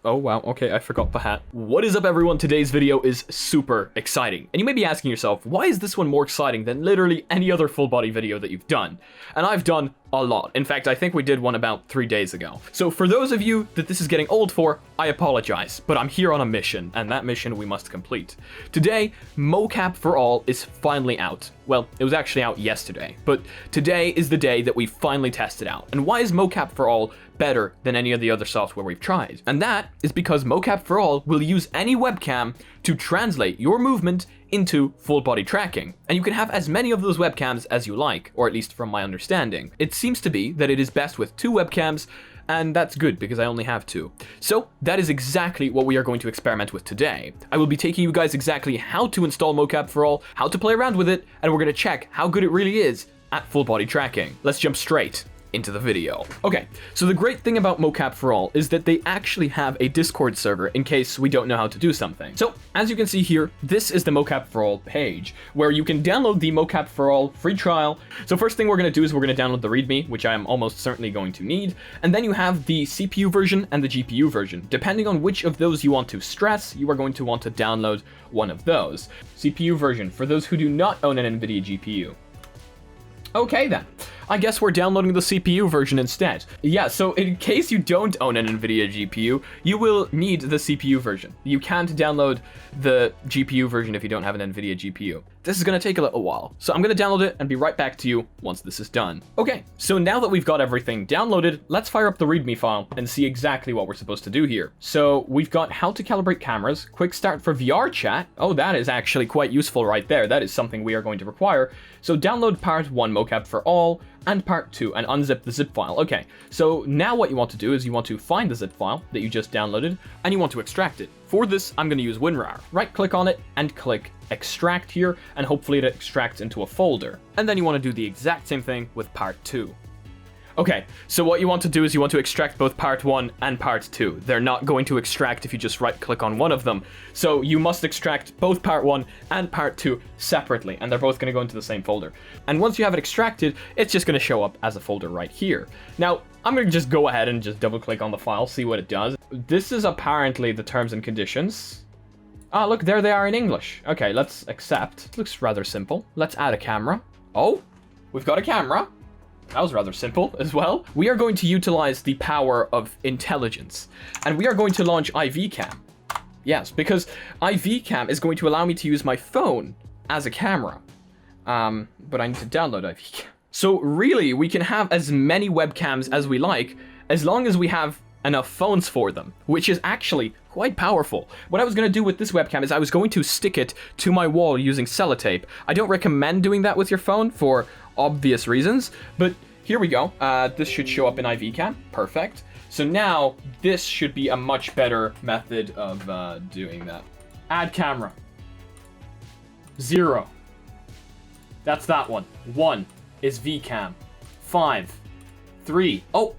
Oh wow, okay, I forgot the hat. What is up everyone? Today's video is super exciting. And you may be asking yourself, why is this one more exciting than literally any other full body video that you've done? And I've done a lot. In fact, I think we did one about 3 days ago. So for those of you that this is getting old for, I apologize, but I'm here on a mission, and that mission we must complete. Today, MocapForAll is finally out. Well, it was actually out yesterday, but today is the day that we finally test it out. And why is MocapForAll better than any of the other software we've tried? And that is because MocapForAll will use any webcam to translate your movement into full body tracking. And you can have as many of those webcams as you like, or at least from my understanding. It seems to be that it is best with 2 webcams, and that's good because I only have 2. So that is exactly what we are going to experiment with today. I will be taking you guys exactly how to install MocapForAll, how to play around with it, and we're going to check how good it really is at full body tracking. Let's jump straight into the video. Okay, so the great thing about MocapForAll is that they actually have a Discord server in case we don't know how to do something. So as you can see here, this is the MocapForAll page where you can download the MocapForAll free trial. So first thing we're going to do is we're going to download the README, which I am almost certainly going to need. And then you have the CPU version and the GPU version. Depending on which of those you want to stress, you are going to want to download one of those. CPU version, for those who do not own an NVIDIA GPU. Okay then, I guess we're downloading the CPU version instead. Yeah, so in case you don't own an NVIDIA GPU, you will need the CPU version. You can't download the GPU version if you don't have an NVIDIA GPU. This is gonna take a little while, so I'm gonna download it and be right back to you once this is done. Okay, so now that we've got everything downloaded, let's fire up the README file and see exactly what we're supposed to do here. So we've got how to calibrate cameras, quick start for VR chat. Oh, that is actually quite useful right there. That is something we are going to require. So download part 1 MocapForAll, and part 2, and unzip the zip file. Okay, so now what you want to do is you want to find the zip file that you just downloaded, and you want to extract it. For this, I'm going to use WinRAR. Right click on it and click extract here, and hopefully it extracts into a folder. And then you want to do the exact same thing with part 2. Okay, so what you want to do is you want to extract both part 1 and part 2. They're not going to extract if you just right click on one of them. So you must extract both part 1 and part 2 separately, and they're both going to go into the same folder. And once you have it extracted, it's just going to show up as a folder right here. Now, I'm going to just go ahead and just double click on the file, see what it does. This is apparently the terms and conditions. Ah, look, there they are in English. Okay, let's accept. It looks rather simple. Let's add a camera. Oh, we've got a camera. That was rather simple as well. We are going to utilize the power of intelligence, and we are going to launch IVCam. Yes, because IVCam is going to allow me to use my phone as a camera. But I need to download IVCam. So really, we can have as many webcams as we like, as long as we have enough phones for them, which is actually quite powerful. What I was going to do with this webcam is I was going to stick it to my wall using sellotape. I don't recommend doing that with your phone for obvious reasons, but here we go. This should show up in IVCam. Perfect. So now this should be a much better method of doing that. Add camera. 0. That's that one. 1 is VCam. 5. 3. Oh,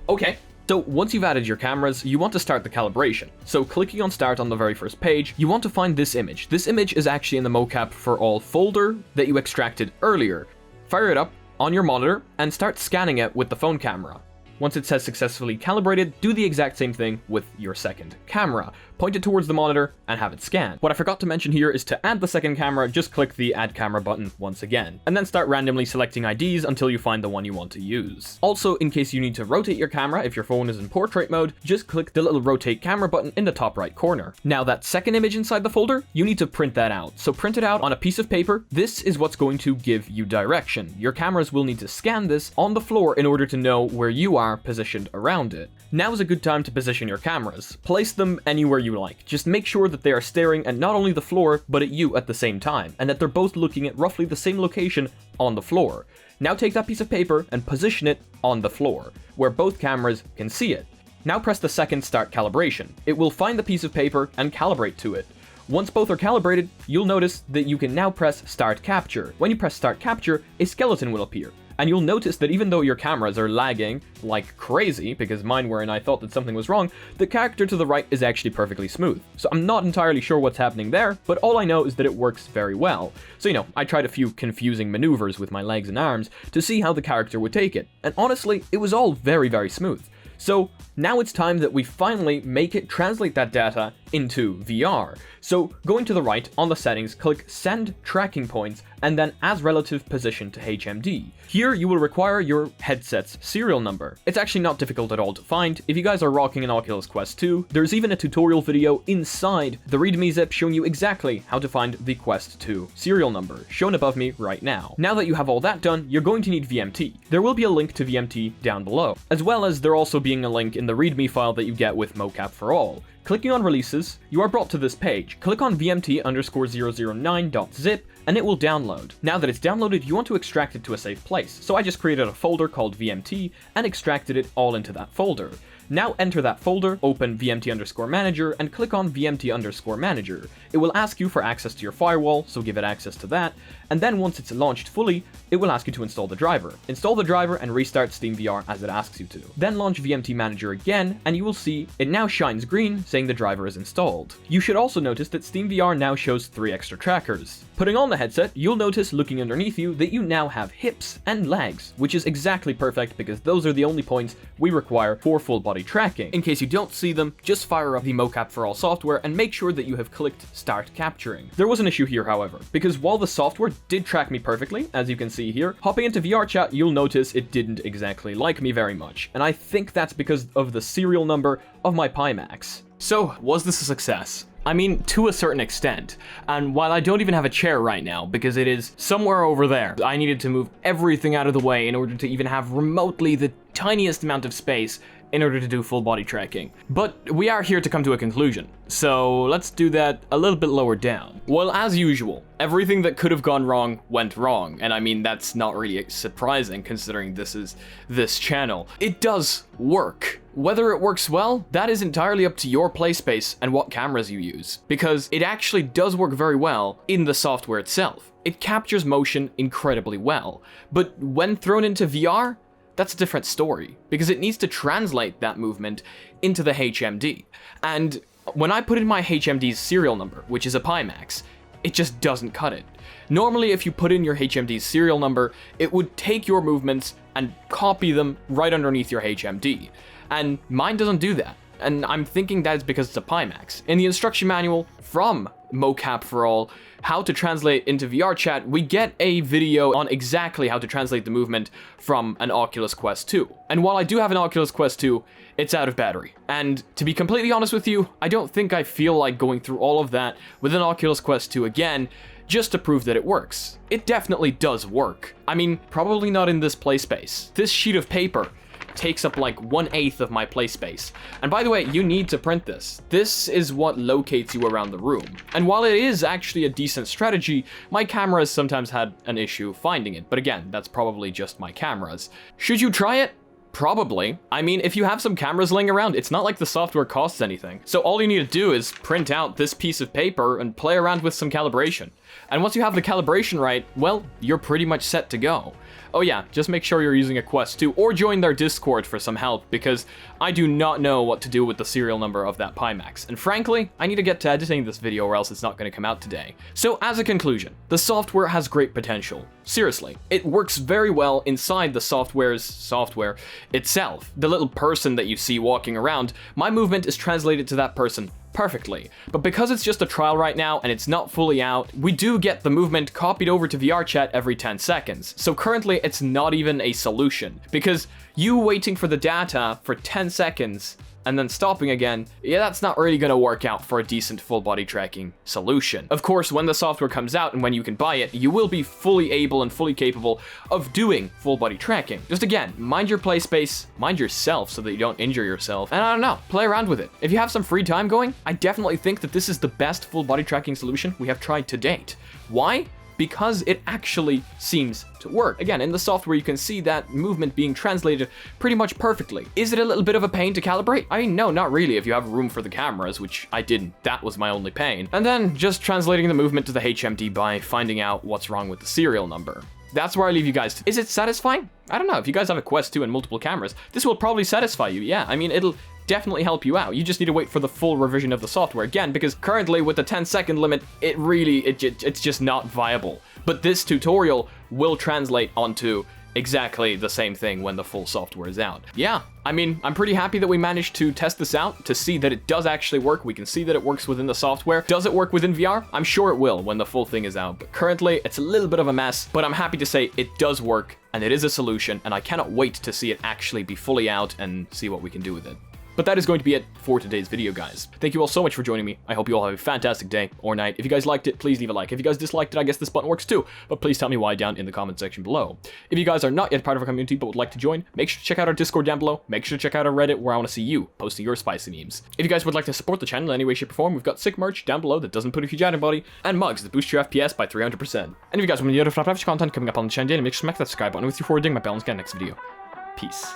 okay. So once you've added your cameras, you want to start the calibration. So clicking on start on the very first page, you want to find this image. This image is actually in the MocapForAll folder that you extracted earlier. Fire it up on your monitor and start scanning it with the phone camera. Once it says successfully calibrated, do the exact same thing with your second camera. Point it towards the monitor and have it scanned. What I forgot to mention here is to add the second camera, just click the add camera button once again, and then start randomly selecting IDs until you find the one you want to use. Also, in case you need to rotate your camera, if your phone is in portrait mode, just click the little rotate camera button in the top right corner. Now that second image inside the folder, you need to print that out. So print it out on a piece of paper. This is what's going to give you direction. Your cameras will need to scan this on the floor in order to know where you are positioned around it. Now is a good time to position your cameras. Place them anywhere you like. Just make sure that they are staring at not only the floor, but at you at the same time, and that they're both looking at roughly the same location on the floor. Now take that piece of paper and position it on the floor, where both cameras can see it. Now press the second start calibration. It will find the piece of paper and calibrate to it. Once both are calibrated, you'll notice that you can now press start capture. When you press start capture, a skeleton will appear. And you'll notice that even though your cameras are lagging like crazy, because mine were and I thought that something was wrong, the character to the right is actually perfectly smooth. So I'm not entirely sure what's happening there, but all I know is that it works very well. So, you know, I tried a few confusing maneuvers with my legs and arms to see how the character would take it. And honestly, it was all very, very smooth. So now it's time that we finally make it translate that data into VR. So going to the right on the settings, click Send Tracking Points and then As Relative Position to HMD. Here you will require your headset's serial number. It's actually not difficult at all to find. If you guys are rocking an Oculus Quest 2, there's even a tutorial video inside the README zip showing you exactly how to find the Quest 2 serial number, shown above me right now. Now that you have all that done, you're going to need VMT. There will be a link to VMT down below, as well as there also being a link in the README file that you get with MocapForAll. Clicking on releases, you are brought to this page. Click on vmt_009.zip and it will download. Now that it's downloaded, you want to extract it to a safe place. So I just created a folder called VMT and extracted it all into that folder. Now enter that folder, open vmt_manager, and click on vmt_manager. It will ask you for access to your firewall, so give it access to that, and then once it's launched fully, it will ask you to install the driver. Install the driver and restart SteamVR as it asks you to. Then launch VMT Manager again, and you will see it now shines green, saying the driver is installed. You should also notice that SteamVR now shows 3 extra trackers. Putting on the headset, you'll notice looking underneath you that you now have hips and legs, which is exactly perfect because those are the only points we require for full body tracking. In case you don't see them, just fire up the MocapForAll software and make sure that you have clicked Start Capturing. There was an issue here, however, because while the software did track me perfectly, as you can see here, hopping into VR chat, you'll notice it didn't exactly like me very much, and I think that's because of the serial number of my Pimax. So, was this a success? I mean, to a certain extent, and while I don't even have a chair right now, because it is somewhere over there, I needed to move everything out of the way in order to even have remotely the tiniest amount of space in order to do full body tracking. But we are here to come to a conclusion, so let's do that a little bit lower down. Well, as usual, everything that could have gone wrong went wrong, and I mean, that's not really surprising considering this is this channel. It does work. Whether it works well, that is entirely up to your play space and what cameras you use, because it actually does work very well in the software itself. It captures motion incredibly well, but when thrown into VR, that's a different story, because it needs to translate that movement into the HMD. And when I put in my HMD's serial number, which is a Pimax, it just doesn't cut it. Normally, if you put in your HMD's serial number, it would take your movements and copy them right underneath your HMD. And mine doesn't do that. And I'm thinking that's because it's a Pimax. In the instruction manual from MocapForAll, how to translate into VR chat, we get a video on exactly how to translate the movement from an Oculus Quest 2. And while I do have an Oculus Quest 2, it's out of battery. And to be completely honest with you, I don't think I feel like going through all of that with an Oculus Quest 2 again, just to prove that it works. It definitely does work. I mean, probably not in this play space. This sheet of paper takes up like 1/8 of my play space. And by the way, you need to print this. This is what locates you around the room. And while it is actually a decent strategy, my camera has sometimes had an issue finding it. But again, that's probably just my cameras. Should you try it? Probably. I mean, if you have some cameras laying around, it's not like the software costs anything. So all you need to do is print out this piece of paper and play around with some calibration. And once you have the calibration right, well, you're pretty much set to go. Oh yeah, just make sure you're using a Quest 2 or join their Discord for some help, because I do not know what to do with the serial number of that Pimax. And frankly, I need to get to editing this video or else it's not going to come out today. So as a conclusion, the software has great potential. Seriously, it works very well inside the software's software itself. The little person that you see walking around, my movement is translated to that person perfectly. But because it's just a trial right now and it's not fully out, we do get the movement copied over to VR chat every 10 seconds. So currently it's not even a solution, because you waiting for the data for 10 seconds and then stopping again, yeah, that's not really gonna work out for a decent full body tracking solution. Of course, when the software comes out and when you can buy it, you will be fully able and fully capable of doing full body tracking. Just again, mind your play space, mind yourself so that you don't injure yourself, and I don't know, play around with it. If you have some free time going, I definitely think that this is the best full body tracking solution we have tried to date. Why? Because it actually seems to work. Again, in the software you can see that movement being translated pretty much perfectly. Is it a little bit of a pain to calibrate? I mean, no, not really if you have room for the cameras, which I didn't. That was my only pain. And then just translating the movement to the HMD by finding out what's wrong with the serial number. That's where I leave you guys. Is it satisfying? I don't know. If you guys have a Quest 2 and multiple cameras, this will probably satisfy you. Yeah, I mean, it'll definitely help you out. You just need to wait for the full revision of the software again, because currently with the 10-second limit, it's just not viable. But this tutorial will translate onto exactly the same thing when the full software is out. Yeah, I mean, I'm pretty happy that we managed to test this out to see that it does actually work. We can see that it works within the software. Does it work within VR? I'm sure it will when the full thing is out, but currently it's a little bit of a mess, but I'm happy to say it does work and it is a solution, and I cannot wait to see it actually be fully out and see what we can do with it. But that is going to be it for today's video, guys. Thank you all so much for joining me. I hope you all have a fantastic day or night. If you guys liked it, please leave a like. If you guys disliked it, I guess this button works too, but please tell me why down in the comment section below. If you guys are not yet part of our community but would like to join, make sure to check out our Discord down below. Make sure to check out our Reddit, where I want to see you posting your spicy memes. If you guys would like to support the channel in any way, shape, or form, we've got sick merch down below that doesn't put a huge ad in body, and mugs that boost your FPS by 300%. And if you guys want any other flash content coming up on the channel daily, make sure to smack that subscribe button with your forwarding my bell and get next video. Peace.